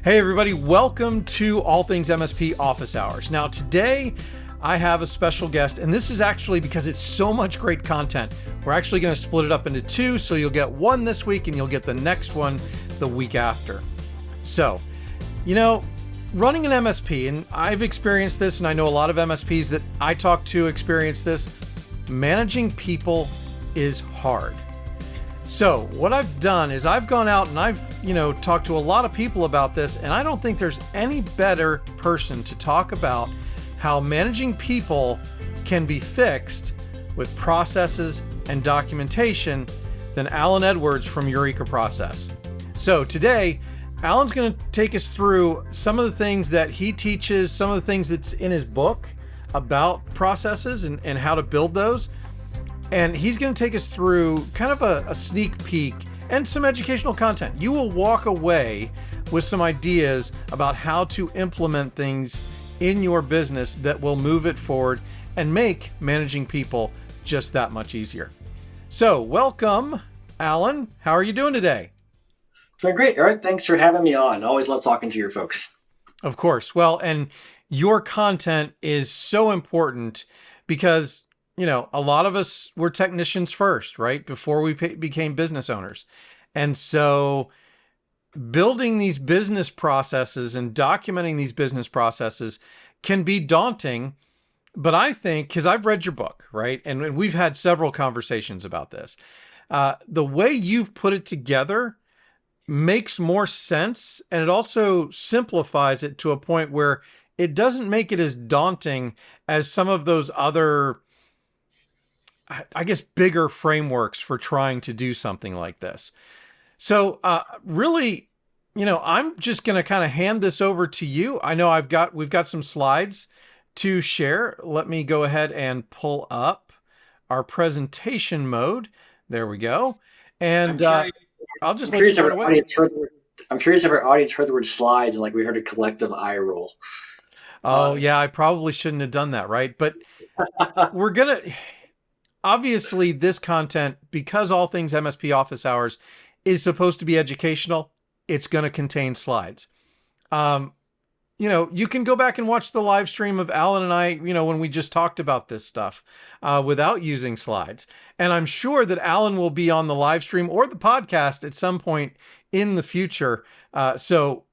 Hey everybody, welcome to All Things MSP Office Hours. Now today I have a special guest, and this is actually because it's so much great content. We're actually going to split it up into two, so you'll get one this week and you'll get the next one the week after. So, running an MSP, and I've experienced this, and I know a lot of MSPs that I talk to experience this, managing people is hard. So what I've done is I've gone out and I've, talked to a lot of people about this, and I don't think there's any better person to talk about how managing people can be fixed with processes and documentation than Alan Edwards from Eureka Process. So today, Alan's going to take us through some of the things that he teaches, some of the things that's in his book about processes and how to build those. And he's going to take us through kind of a sneak peek and some educational content. You will walk away with some ideas about how to implement things in your business that will move it forward and make managing people just that much easier. So welcome, Alan. How are you doing today? Doing great, Eric. Thanks for having me on. Always love talking to your folks. Of course. Well, and your content is so important because a lot of us were technicians first, right? Before we became business owners. And so building these business processes and documenting these business processes can be daunting. But I think, because I've read your book, right? And we've had several conversations about this. The way you've put it together makes more sense. And it also simplifies it to a point where it doesn't make it as daunting as some of those other, I guess, bigger frameworks for trying to do something like this. So really, I'm just going to kind of hand this over to you. I know we've got some slides to share. Let me go ahead and pull up our presentation mode. There we go. And I'll just let you right away. I'm curious if our audience heard the word slides and like we heard a collective eye roll. Oh yeah, I probably shouldn't have done that, right? But we're going to... Obviously, this content, because All Things MSP Office Hours is supposed to be educational, it's going to contain slides. You can go back and watch the live stream of Alan and I, when we just talked about this stuff without using slides. And I'm sure that Alan will be on the live stream or the podcast at some point in the future. So,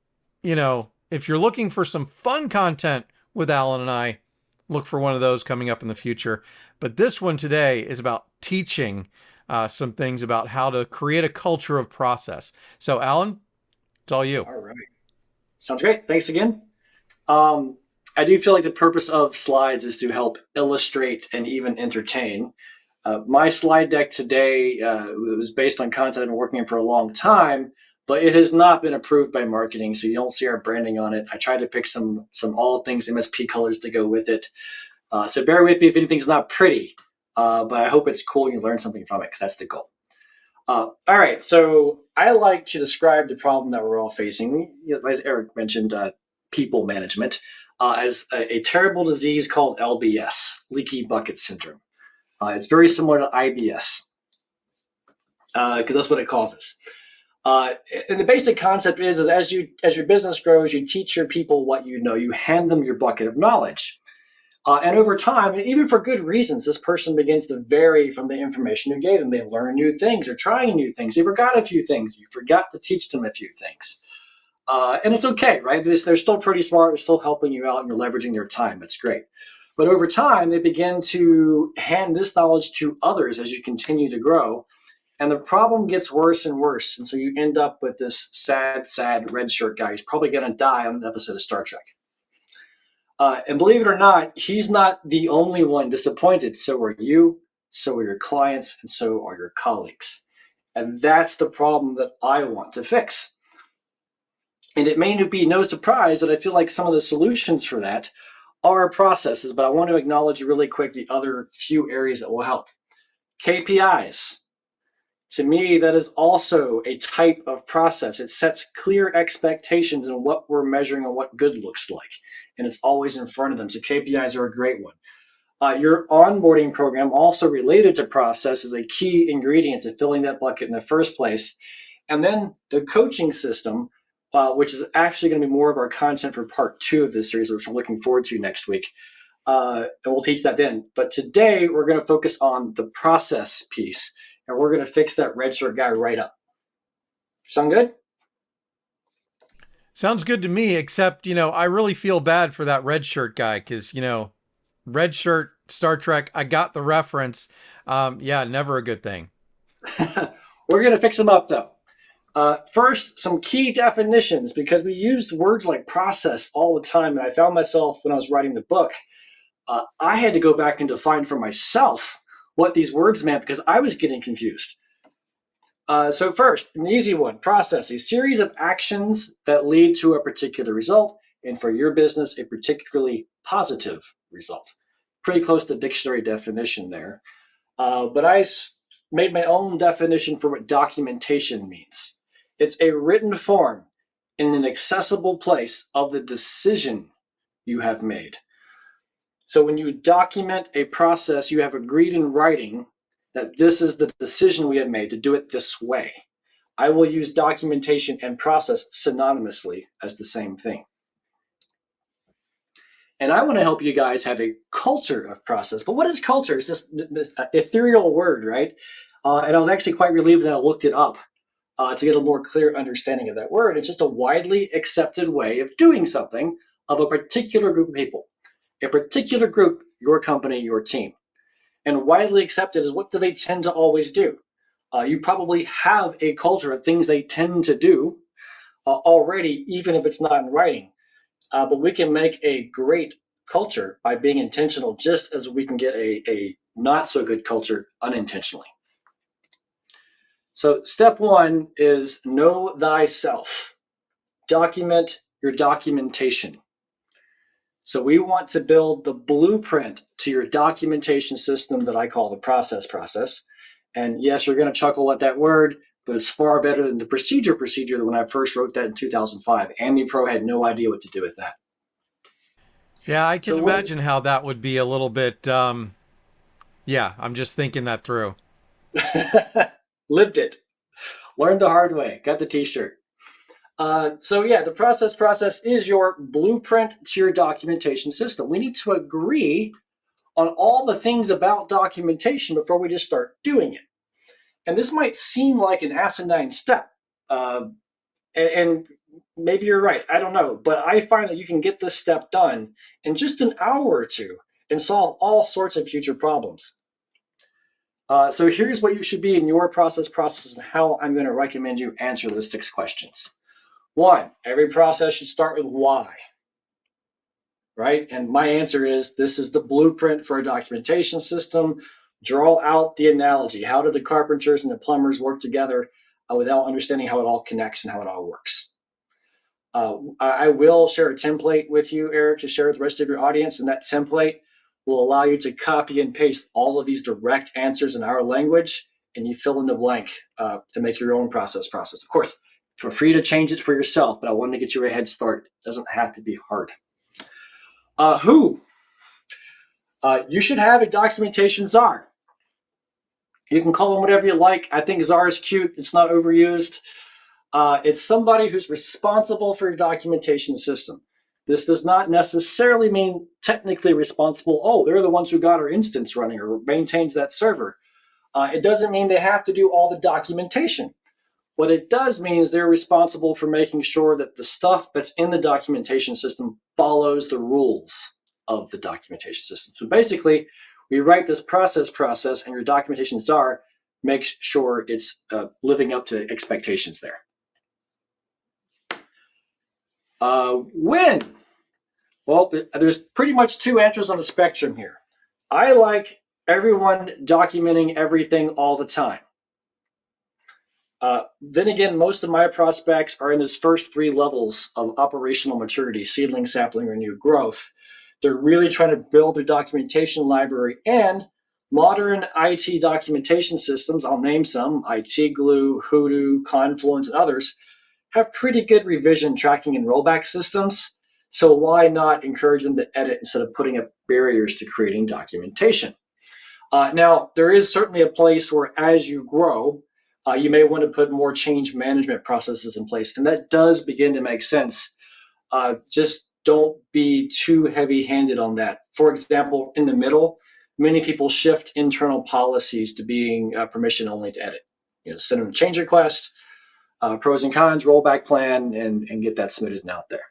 if you're looking for some fun content with Alan and I, look for one of those coming up in the future. But this one today is about teaching some things about how to create a culture of process. So Alan, it's all you. All right. Sounds great. Thanks again. I do feel like the purpose of slides is to help illustrate and even entertain. My slide deck today was based on content I've been working on for a long time, but it has not been approved by marketing, so you don't see our branding on it. I tried to pick some All Things MSP colors to go with it. So bear with me if anything's not pretty, but I hope it's cool and you learn something from it, because that's the goal. All right, so I like to describe the problem that we're all facing, as Eric mentioned, people management, as a terrible disease called LBS, leaky bucket syndrome. It's very similar to IBS, because that's what it causes. And the basic concept is as your business grows, you teach your people what you know. You hand them your bucket of knowledge. And over time, even for good reasons, this person begins to vary from the information you gave them. They learn new things or trying new things. They forgot a few things. You forgot to teach them a few things. And it's okay, right? They're still pretty smart. They're still helping you out and you're leveraging their time. That's great. But over time, they begin to hand this knowledge to others as you continue to grow. And the problem gets worse and worse. And so you end up with this sad red shirt guy who's probably going to die on an episode of Star Trek. And believe it or not, he's not the only one disappointed. So are you, so are your clients, and so are your colleagues. And that's the problem that I want to fix. And it may be no surprise that I feel like some of the solutions for that are processes, but I want to acknowledge really quick the other few areas that will help. KPIs. To me, that is also a type of process. It sets clear expectations in what we're measuring and what good looks like. And it's always in front of them. So KPIs are a great one. Your onboarding program, also related to process, is a key ingredient to filling that bucket in the first place. And then the coaching system which is actually going to be more of our content for part 2 of this series, which I'm looking forward to next week. And we'll teach that then. But today we're going to focus on the process piece, and we're going to fix that red shirt guy right up. Sound good? Sounds good to me, except, I really feel bad for that red shirt guy because, red shirt, Star Trek, I got the reference. Yeah, never a good thing. We're going to fix them up, though. First, some key definitions, because we used words like process all the time, and I found myself, when I was writing the book, I had to go back and define for myself what these words meant because I was getting confused. So first, an easy one, process, a series of actions that lead to a particular result, and for your business, a particularly positive result. Pretty close to the dictionary definition there. But I made my own definition for what documentation means. It's a written form in an accessible place of the decision you have made. So when you document a process, you have agreed in writing that this is the decision we have made to do it this way. I will use documentation and process synonymously as the same thing. And I want to help you guys have a culture of process. But what is culture? It's this ethereal word, right? And I was actually quite relieved that I looked it up to get a more clear understanding of that word. It's just a widely accepted way of doing something of a particular group of people. A particular group, your company, your team. And widely accepted is what do they tend to always do? You probably have a culture of things they tend to do already, even if it's not in writing. But we can make a great culture by being intentional, just as we can get a not so good culture unintentionally. So step 1 is know thyself. Document your documentation. So we want to build the blueprint to your documentation system that I call the process. And yes, you're going to chuckle at that word, but it's far better than the procedure that when I first wrote that in 2005. AmbiPro had no idea what to do with that. Yeah, I can imagine how that would be a little bit, I'm just thinking that through. Lived it. Learned the hard way. Got the t-shirt. The process is your blueprint to your documentation system. We need to agree on all the things about documentation before we just start doing it. And this might seem like an asinine step. And maybe you're right. I don't know. But I find that you can get this step done in just an hour or two and solve all sorts of future problems. So here's what you should be in your process and how I'm going to recommend you answer the 6 questions. 1, every process should start with why, right? And my answer is this is the blueprint for a documentation system. Draw out the analogy. How do the carpenters and the plumbers work together without understanding how it all connects and how it all works? I will share a template with you, Eric, to share with the rest of your audience, and that template will allow you to copy and paste all of these direct answers in our language, and you fill in the blank and make your own process. Of course, feel free to change it for yourself, but I wanted to get you a head start. It doesn't have to be hard. Who? You should have a documentation czar. You can call them whatever you like. I think czar is cute. It's not overused. It's somebody who's responsible for your documentation system. This does not necessarily mean technically responsible. Oh, they're the ones who got our instance running or maintains that server. It doesn't mean they have to do all the documentation. What it does mean is they're responsible for making sure that the stuff that's in the documentation system follows the rules of the documentation system. So basically, we write this process, and your documentation czar makes sure it's living up to expectations there. When? Well, there's pretty much 2 answers on the spectrum here. I like everyone documenting everything all the time. Then again, most of my prospects are in those first 3 levels of operational maturity, seedling, sapling, or new growth. They're really trying to build their documentation library, and modern IT documentation systems, I'll name some, IT Glue, Hoodoo, Confluence, and others, have pretty good revision tracking and rollback systems. So why not encourage them to edit instead of putting up barriers to creating documentation? Now, there is certainly a place where as you grow, You may want to put more change management processes in place, and that does begin to make sense. Just don't be too heavy-handed on that. For example, in the middle, many people shift internal policies to being permission only to edit. Send them a change request, pros and cons, rollback plan, and get that submitted and out there.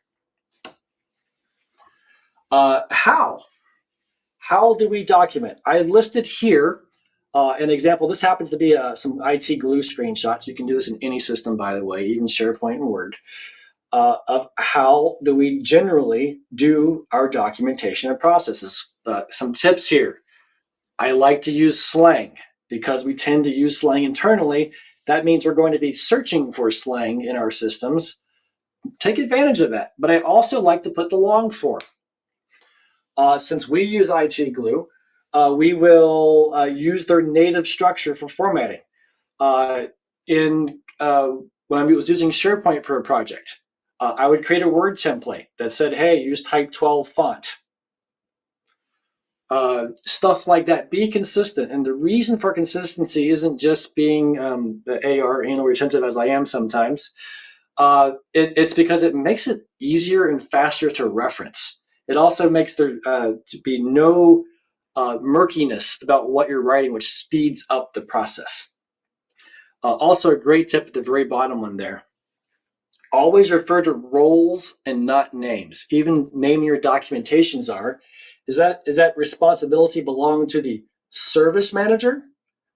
How do we document? I listed here an example. This happens to be some IT glue screenshots. You can do this in any system, by the way, even SharePoint and Word, of how do we generally do our documentation and processes. Some tips here. I like to use slang because we tend to use slang internally. That means we're going to be searching for slang in our systems. Take advantage of that. But I also like to put the long form. Since we use IT glue, we will use their native structure for formatting. When I was using SharePoint for a project, I would create a Word template that said, hey, use type 12 font. Stuff like that. Be consistent. And the reason for consistency isn't just being anal retentive as I am sometimes. It's because it makes it easier and faster to reference. It also makes there to be no murkiness about what you're writing, which speeds up the process. Also, a great tip at the very bottom one there. Always refer to roles and not names. Even naming your documentations are. Is that responsibility belong to the service manager?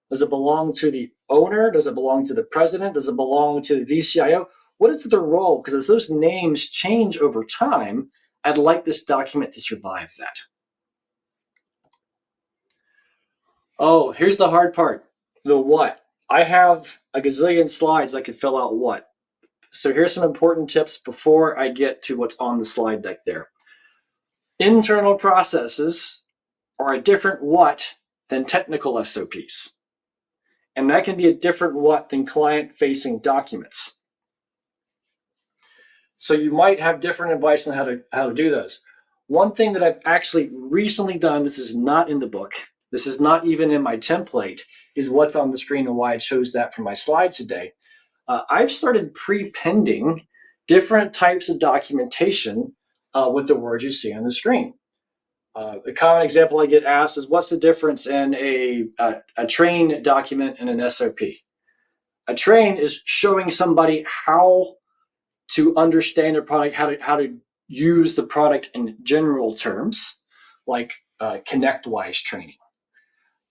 Does it belong to the owner? Does it belong to the president? Does it belong to the VCIO? What is the role? Because as those names change over time, I'd like this document to survive that. Oh, here's the hard part. The what. I have a gazillion slides I could fill out what. So here's some important tips before I get to what's on the slide deck there. Internal processes are a different what than technical SOPs. And that can be a different what than client-facing documents. So you might have different advice on how to do those. One thing that I've actually recently done, this is not in the book, this is not even in my template, is what's on the screen and why I chose that for my slides today. I've started pre-pending different types of documentation with the words you see on the screen. A common example I get asked is, what's the difference in a train document and an SOP? A train is showing somebody how to understand a product, how to use the product in general terms, like ConnectWise training,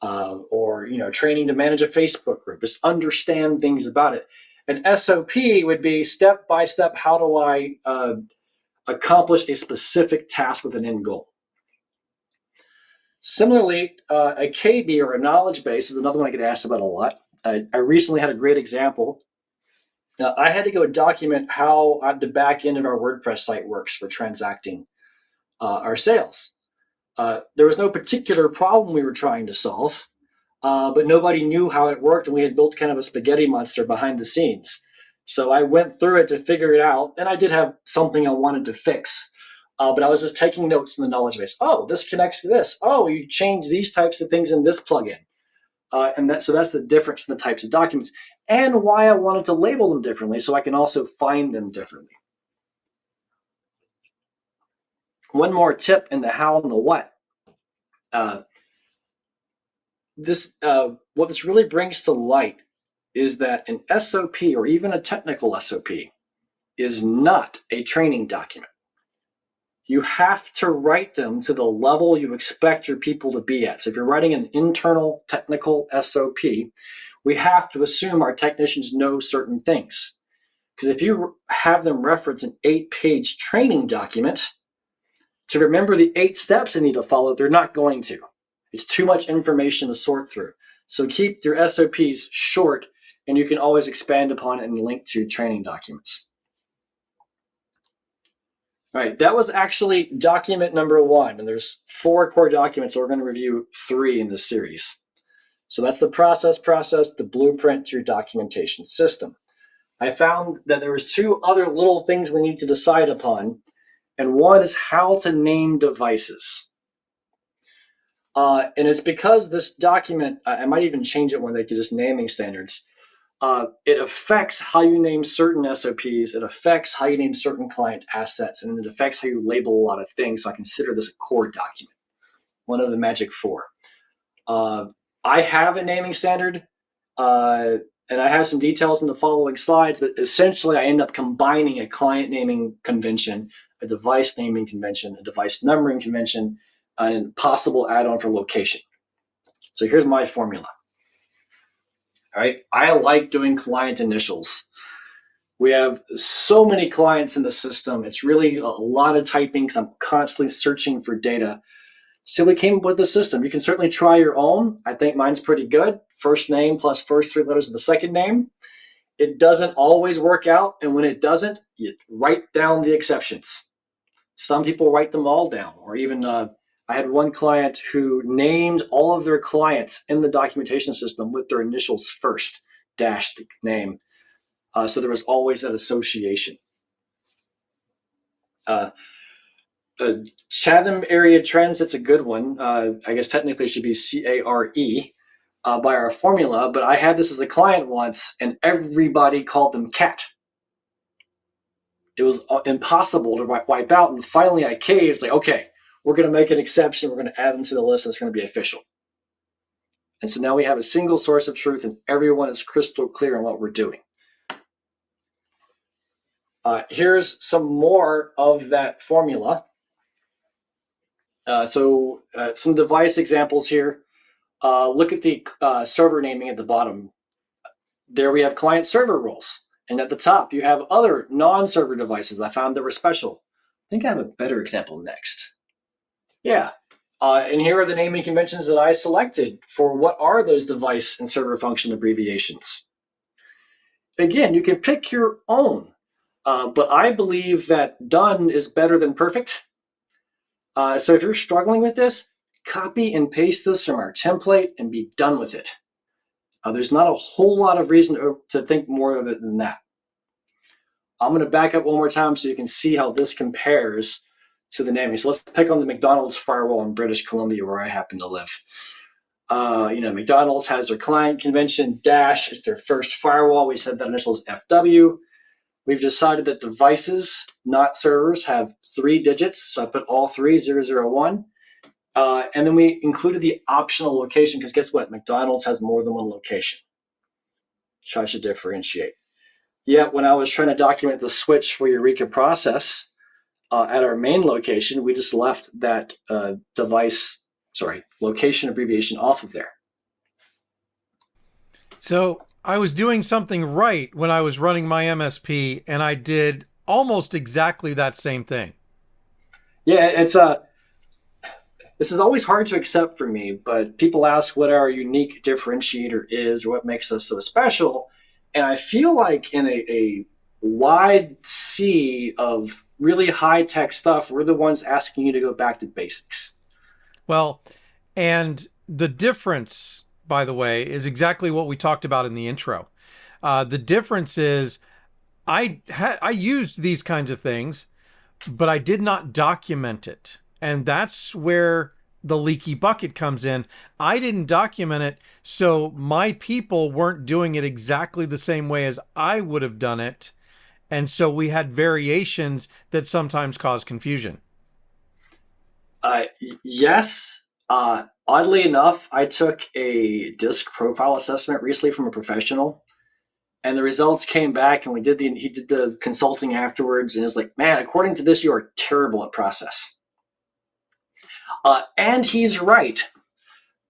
or training to manage a Facebook group. Just understand things about it. An SOP would be step by step. How do I accomplish a specific task with an end goal? Similarly, a KB or a knowledge base is another one I get asked about a lot. I recently had a great example. I had to go document how the back end of our WordPress site works for transacting our sales. There was no particular problem we were trying to solve, but nobody knew how it worked, and we had built kind of a spaghetti monster behind the scenes. So I went through it to figure it out, and I did have something I wanted to fix. But I was just taking notes in the knowledge base. Oh, this connects to this. Oh, you change these types of things in this plugin. So that's the difference in the types of documents, and why I wanted to label them differently so I can also find them differently. One more tip in the how and the what. What this really brings to light is that an SOP, or even a technical SOP, is not a training document. You have to write them to the level you expect your people to be at. So if you're writing an internal technical SOP, we have to assume our technicians know certain things. Because if you have them reference an 8-page training document to remember the 8 steps they need to follow, they're not going to. It's too much information to sort through. So keep your SOPs short, and you can always expand upon it and link to training documents. All right, that was actually document number 1, and there's 4 core documents, so we're going to review 3 in this series. So that's the process, the blueprint to your documentation system. I found that there was 2 other little things we need to decide upon, and one is how to name devices. And it's because this document, I might even change it when they do just naming standards. it affects how you name certain SOPs. It affects how you name certain client assets, and it affects how you label a lot of things. So I consider this a core document, one of the magic four. I have a naming standard, and I have some details in the following slides, but essentially I end up combining a client naming convention, a device naming convention, a device numbering convention, and possible add-on for location. So here's my formula. All right, I like doing client initials. We have so many clients in the system. It's really a lot of typing because I'm constantly searching for data. So we came up with a system. You can certainly try your own. I think mine's pretty good. First name plus first three letters of the second name. It doesn't always work out. And when it doesn't, you write down the exceptions. Some people write them all down. Or even I had one client who named all of their clients in the documentation system with their initials first, dash the name. So there was always that association. Chatham area trends, it's a good one. I guess technically it should be CARE by our formula, but I had this as a client once and everybody called them cat. It was impossible to wipe out, and finally I caved. It's like, okay, we're going to make an exception. We're going to add them to the list, and it's going to be official. And so now we have a single source of truth, and everyone is crystal clear on what we're doing. Here's some more of that formula. Some device examples here. Look at the server naming at the bottom. There we have client server roles. And at the top, you have other non-server devices I found that were special. I think I have a better example next. Yeah. And here are the naming conventions that I selected for what are those device and server function abbreviations. Again, you can pick your own, but I believe that done is better than perfect. So if you're struggling with this, copy and paste this from our template and be done with it. There's not a whole lot of reason to think more of it than that. I'm going to back up one more time so you can see how this compares to the naming. So let's pick on the McDonald's firewall in British Columbia where I happen to live. McDonald's has their client convention, dash is their first firewall. We said that initial is FW. We've decided that devices, not servers, have 3 digits. So I put all 3, 001. And then we included the optional location because guess what? McDonald's has more than one location. Try to differentiate. Yet when I was trying to document the switch for Eureka process at our main location, we just left that location abbreviation off of there. So I was doing something right when I was running my MSP, and I did almost exactly that same thing. Yeah, this is always hard to accept for me, but people ask what our unique differentiator is or what makes us so special. And I feel like in a wide sea of really high-tech stuff, we're the ones asking you to go back to basics. Well, and the difference, by the way, is exactly what we talked about in the intro. The difference is I used these kinds of things, but I did not document it. And that's where the leaky bucket comes in. I didn't document it, so my people weren't doing it exactly the same way as I would have done it. And so we had variations that sometimes cause confusion. Yes. Oddly enough, I took a disk profile assessment recently from a professional, and the results came back, and he did the consulting afterwards, and it was like, man, according to this, you are terrible at process. And he's right.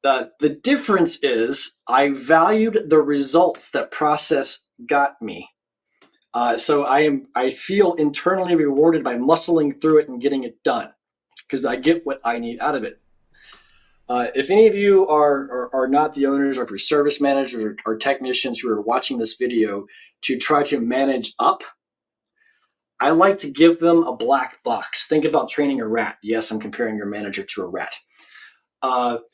The difference is I valued the results that process got me. So I feel internally rewarded by muscling through it and getting it done because I get what I need out of it. If any of you are not the owners or if you're service managers or technicians who are watching this video to try to manage up, I like to give them a black box. Think about training a rat. Yes, I'm comparing your manager to a rat.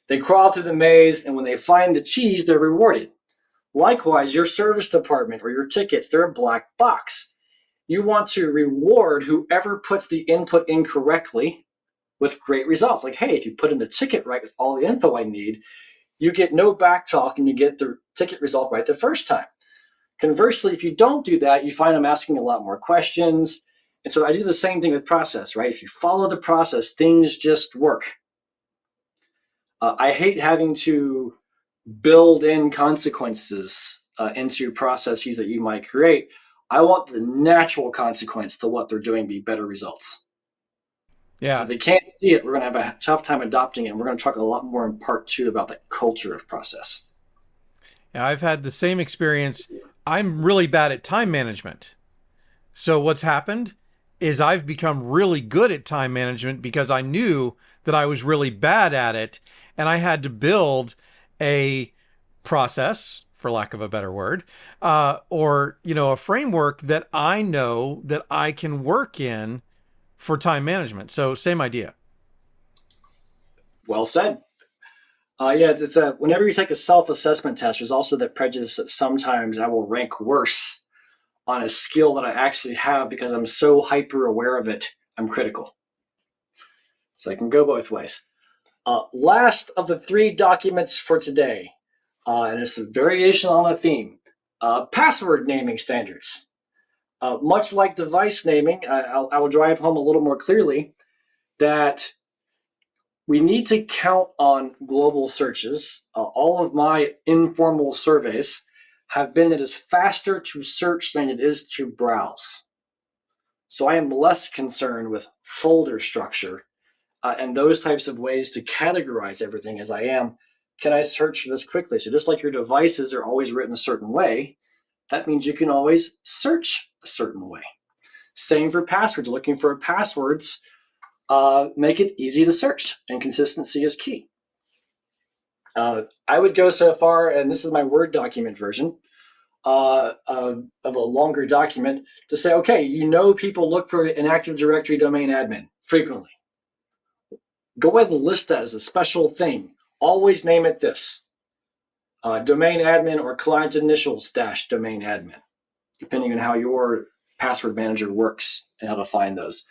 They crawl through the maze, and when they find the cheese, they're rewarded. Likewise, your service department or your tickets, they're a black box. You want to reward whoever puts the input in correctly with great results. Like, hey, if you put in the ticket right with all the info I need, you get no back talk and you get the ticket result right the first time. Conversely, if you don't do that, you find I'm asking a lot more questions. And so I do the same thing with process, right? If you follow the process, things just work. I hate having to build in consequences into processes that you might create. I want the natural consequence to what they're doing be better results. So Yeah. if they can't see it, we're going to have a tough time adopting it. And we're going to talk a lot more in part 2 about the culture of process. Yeah, I've had the same experience. I'm really bad at time management. So what's happened is I've become really good at time management because I knew that I was really bad at it, and I had to build a process, for lack of a better word, or a framework that I know that I can work in for time management. So same idea. Well said. Yeah, it's whenever you take a self-assessment test, there's also that prejudice that sometimes I will rank worse on a skill that I actually have because I'm so hyper aware of it, I'm critical. So I can go both ways. Last of the 3 documents for today, and it's a variation on a theme, password naming standards. Much like device naming, I will drive home a little more clearly that we need to count on global searches. All of my informal surveys have been it is faster to search than it is to browse. So I am less concerned with folder structure and those types of ways to categorize everything as I am. Can I search for this quickly? So just like your devices are always written a certain way, that means you can always search a certain way. Same for passwords. Looking for passwords, make it easy to search, and consistency is key. I would go so far, and this is my Word document version of a longer document, to say, okay, people look for an Active Directory domain admin frequently. Go ahead and list that as a special thing. Always name it this. Domain admin or client initials - domain admin, depending on how your password manager works and how to find those.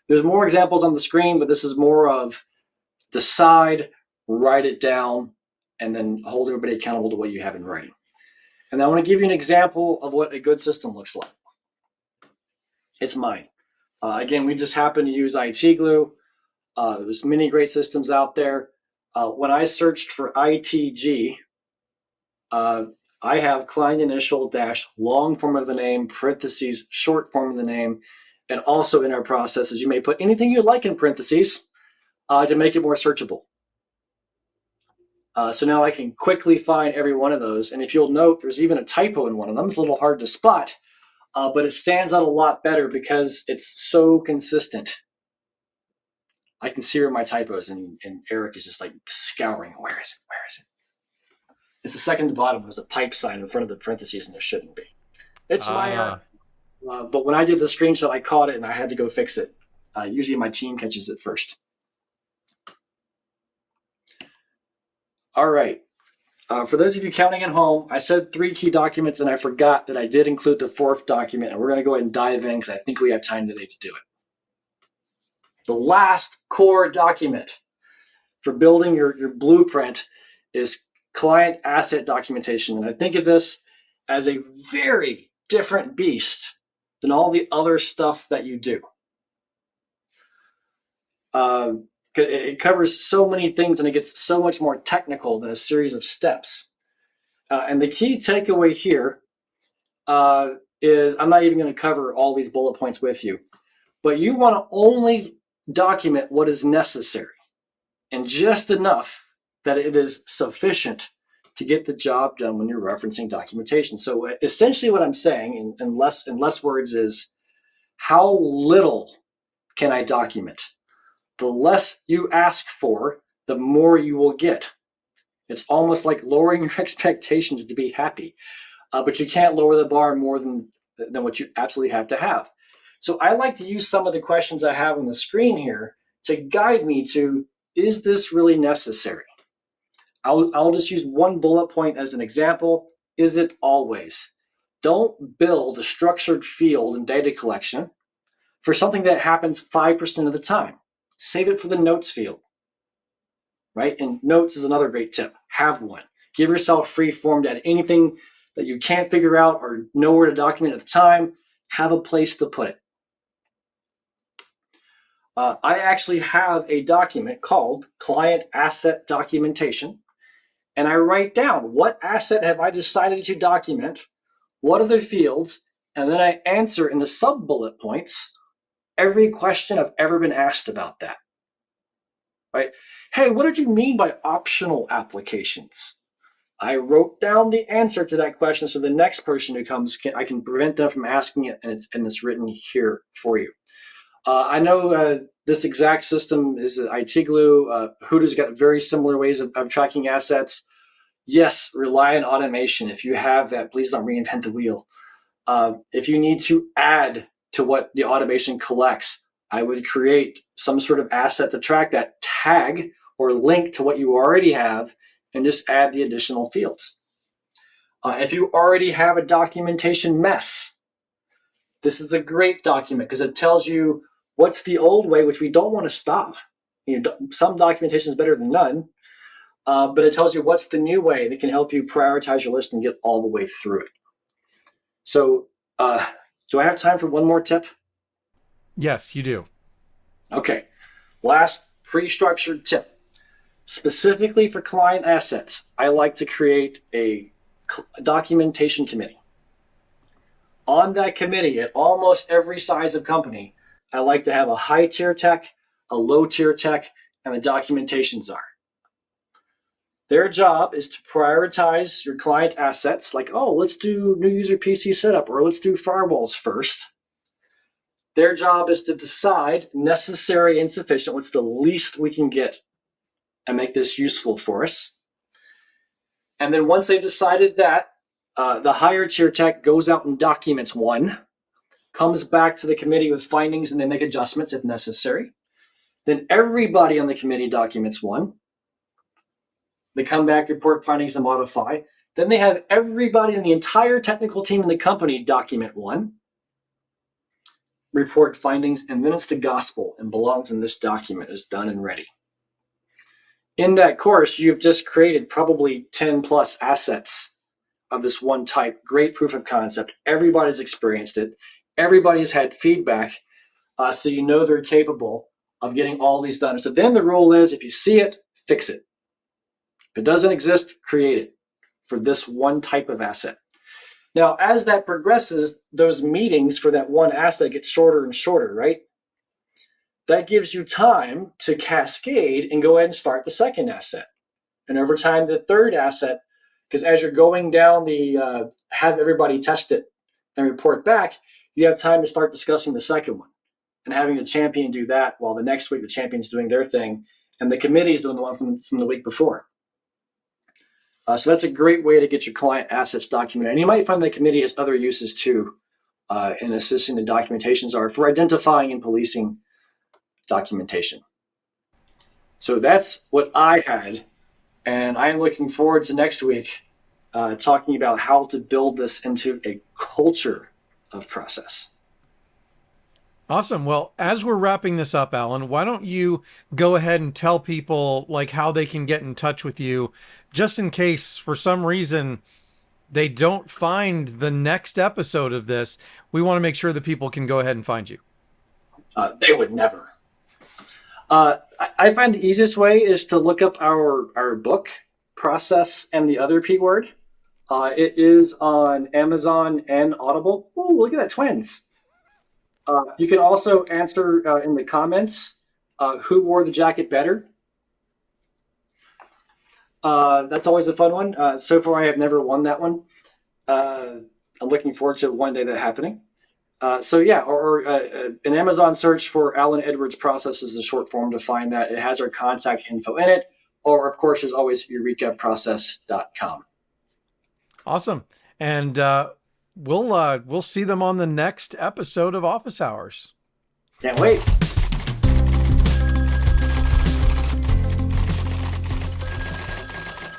There's more examples on the screen, but this is more of decide, write it down, and then hold everybody accountable to what you have in writing. And I want to give you an example of what a good system looks like. It's mine. Again, we just happen to use IT Glue. There's many great systems out there. When I searched for ITG, I have client initial - long form of the name, parentheses, short form of the name, and also in our processes, you may put anything you like in parentheses to make it more searchable. So now I can quickly find every one of those. And if you'll note, there's even a typo in one of them. It's a little hard to spot, but it stands out a lot better because it's so consistent. I can see where my typos, and Eric is just like scouring. Where is it? Where is it? It's the second to bottom. There's a pipe sign in front of the parentheses, and there shouldn't be. It's my error. But when I did the screenshot, I caught it, and I had to go fix it. Usually my team catches it first. All right. For those of you counting at home, I said 3 key documents, and I forgot that I did include the 4th document, and we're going to go ahead and dive in because I think we have time today to do it. The last core document for building your blueprint is client asset documentation. And I think of this as a very different beast than all the other stuff that you do. It covers so many things, and it gets so much more technical than a series of steps. And the key takeaway here is, I'm not even going to cover all these bullet points with you, but you want to only document what is necessary and just enough that it is sufficient to get the job done when you're referencing documentation. So essentially what I'm saying in less words is, how little can I document? The less you ask for, the more you will get. It's almost like lowering your expectations to be happy, but you can't lower the bar more than what you absolutely have to have. So I like to use some of the questions I have on the screen here to guide me to, is this really necessary? I'll just use one bullet point as an example. Is it always? Don't build a structured field in data collection for something that happens 5% of the time. Save it for the notes field, right? And notes is another great tip. Have one. Give yourself free form to add anything that you can't figure out or know where to document at the time, have a place to put it. I actually have a document called Client Asset Documentation, and I write down what asset have I decided to document, what are the fields, and then I answer in the sub-bullet points every question I've ever been asked about that. Right? Hey, what did you mean by optional applications? I wrote down the answer to that question so the next person who comes, I can prevent them from asking it, and it's written here for you. I know this exact system is IT Glue. Hootoo's got very similar ways of tracking assets. Yes, rely on automation. If you have that, please don't reinvent the wheel. If you need to add to what the automation collects, I would create some sort of asset to track that, tag or link to what you already have, and just add the additional fields. If you already have a documentation mess, this is a great document because it tells you what's the old way, which we don't want to stop. Some documentation is better than none, but it tells you what's the new way that can help you prioritize your list and get all the way through it. So do I have time for one more tip? Yes, you do. Okay. Last pre-structured tip. Specifically for client assets, I like to create a documentation committee. On that committee, at almost every size of company, I like to have a high tier tech, a low tier tech, and the documentation czar. Their job is to prioritize your client assets, like, oh, let's do new user PC setup, or let's do firewalls first. Their job is to decide necessary and sufficient, what's the least we can get, and make this useful for us. And then once they've decided that, the higher tier tech goes out and documents one, comes back to the committee with findings, and they make adjustments if necessary. Then everybody on the committee documents one. They come back, report findings, and modify. Then they have everybody in the entire technical team in the company document one, report findings, and then it's the gospel and belongs in this document, is done and ready. In that course, you've just created probably 10 plus assets of this one type. Great proof of concept. Everybody's experienced it. Everybody's had feedback, so you know they're capable of getting all these done. So then the rule is, if you see it, fix it. If it doesn't exist, create it for this one type of asset. Now, as that progresses, those meetings for that one asset get shorter and shorter, right? That gives you time to cascade and go ahead and start the second asset. And over time, the third asset, because as you're going down the have everybody test it and report back, you have time to start discussing the second one and having the champion do that while the next week the champion's doing their thing and the committee's doing the one from the week before. So that's a great way to get your client assets documented. And you might find the committee has other uses too in assisting the documentations are for identifying and policing documentation. So that's what I had. And I'm looking forward to next week talking about how to build this into a culture of process. Awesome. Well, as we're wrapping this up, Alan, why don't you go ahead and tell people like how they can get in touch with you, just in case for some reason they don't find the next episode of this. We want to make sure that people can go ahead and find you. They would never. I find the easiest way is to look up our book, Process and the Other P Word. It is on Amazon and Audible. Oh, look at that, twins. You can also answer in the comments who wore the jacket better. That's always a fun one. So far, I have never won that one. I'm looking forward to one day that happening. So yeah, or an Amazon search for Alan Edwards Process is the short form to find that. It has our contact info in it. Or of course, there's always eurekaprocess.com. Awesome. And we'll see them on the next episode of Office Hours. Can't wait.